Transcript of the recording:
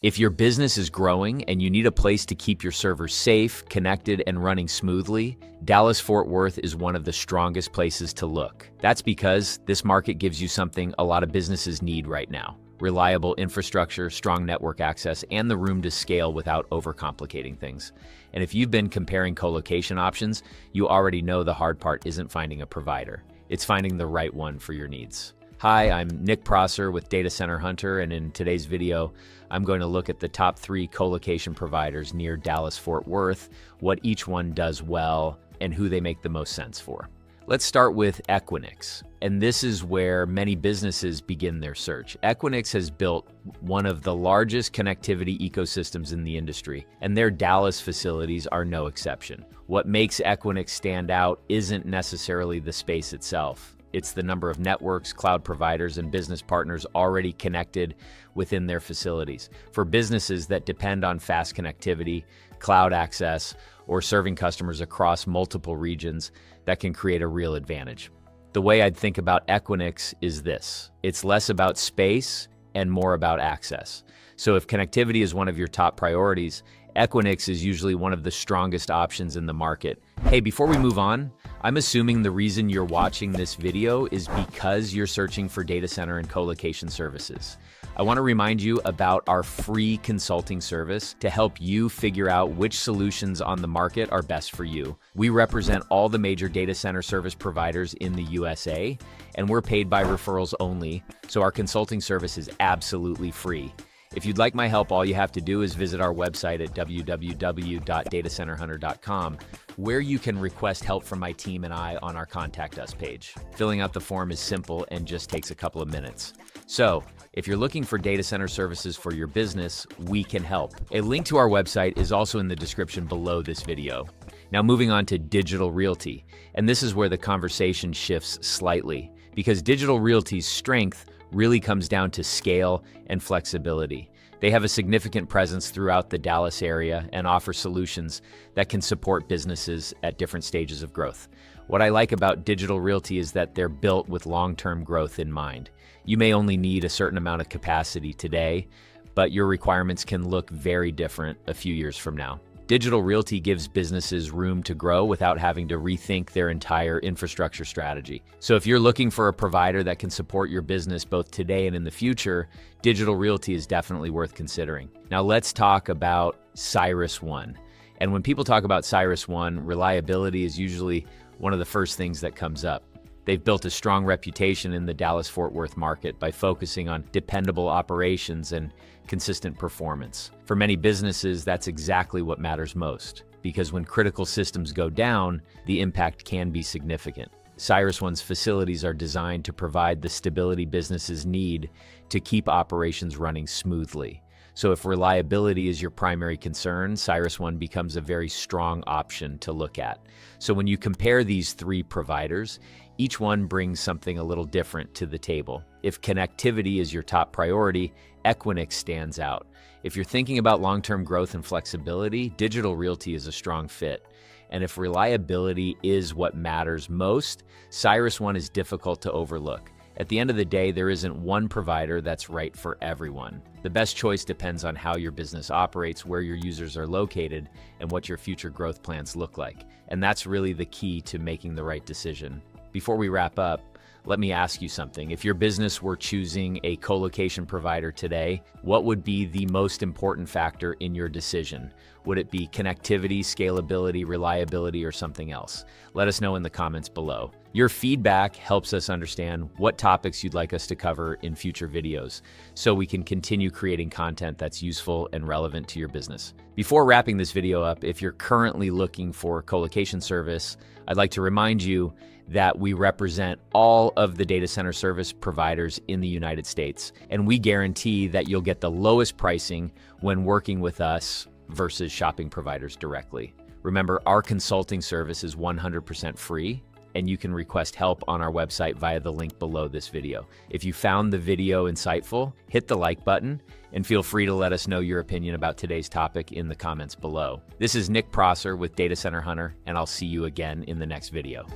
If your business is growing and you need a place to keep your servers safe, connected, and running smoothly, Dallas-Fort Worth is one of the strongest places to look. That's because this market gives you something a lot of businesses need right now: reliable infrastructure, strong network access, and the room to scale without overcomplicating things. And if you've been comparing colocation options, you already know the hard part isn't finding a provider. It's finding the right one for your needs. Hi, I'm Nick Prosser with Data Center Hunter, and in today's video, I'm going to look at the top 3 colocation providers near Dallas-Fort Worth, what each one does well, and who they make the most sense for. Let's start with Equinix, and this is where many businesses begin their search. Equinix has built one of the largest connectivity ecosystems in the industry, and their Dallas facilities are no exception. What makes Equinix stand out isn't necessarily the space itself. It's the number of networks, cloud providers, and business partners already connected within their facilities. For businesses that depend on fast connectivity, cloud access, or serving customers across multiple regions, that can create a real advantage. The way I'd think about Equinix is this: it's less about space and more about access. So if connectivity is one of your top priorities, Equinix is usually one of the strongest options in the market. Hey, before we move on, I'm assuming the reason you're watching this video is because you're searching for data center and colocation services. I want to remind you about our free consulting service to help you figure out which solutions on the market are best for you. We represent all the major data center service providers in the USA, and we're paid by referrals only, so our consulting service is absolutely free. If you'd like my help, all you have to do is visit our website at www.datacenterhunter.com, where you can request help from my team and I on our Contact Us page. Filling out the form is simple and just takes a couple of minutes. So, if you're looking for data center services for your business, we can help. A link to our website is also in the description below this video. Now moving on to Digital Realty, and this is where the conversation shifts slightly, because Digital Realty's strength really comes down to scale and flexibility. They have a significant presence throughout the Dallas area and offer solutions that can support businesses at different stages of growth. What I like about Digital Realty is that they're built with long-term growth in mind. You may only need a certain amount of capacity today, but your requirements can look very different a few years from now. Digital Realty gives businesses room to grow without having to rethink their entire infrastructure strategy. So if you're looking for a provider that can support your business both today and in the future, Digital Realty is definitely worth considering. Now let's talk about CyrusOne. And when people talk about CyrusOne, reliability is usually one of the first things that comes up. They've built a strong reputation in the Dallas-Fort Worth market by focusing on dependable operations and consistent performance. For many businesses, that's exactly what matters most, because when critical systems go down, the impact can be significant. CyrusOne's facilities are designed to provide the stability businesses need to keep operations running smoothly. So if reliability is your primary concern, CyrusOne becomes a very strong option to look at. So when you compare these 3 providers, each one brings something a little different to the table. If connectivity is your top priority, Equinix stands out. If you're thinking about long-term growth and flexibility, Digital Realty is a strong fit. And if reliability is what matters most, CyrusOne is difficult to overlook. At the end of the day, there isn't one provider that's right for everyone. The best choice depends on how your business operates, where your users are located, and what your future growth plans look like. And that's really the key to making the right decision. Before we wrap up, let me ask you something. If your business were choosing a colocation provider today, what would be the most important factor in your decision? Would it be connectivity, scalability, reliability, or something else? Let us know in the comments below. Your feedback helps us understand what topics you'd like us to cover in future videos, so we can continue creating content that's useful and relevant to your business. Before wrapping this video up, if you're currently looking for colocation service, I'd like to remind you that we represent all of the data center service providers in the United States, and we guarantee that you'll get the lowest pricing when working with us versus shopping providers directly. Remember, our consulting service is 100% free, and you can request help on our website via the link below this video. If you found the video insightful, hit the like button and feel free to let us know your opinion about today's topic in the comments below. This is Nick Prosser with Data Center Hunter, and I'll see you again in the next video.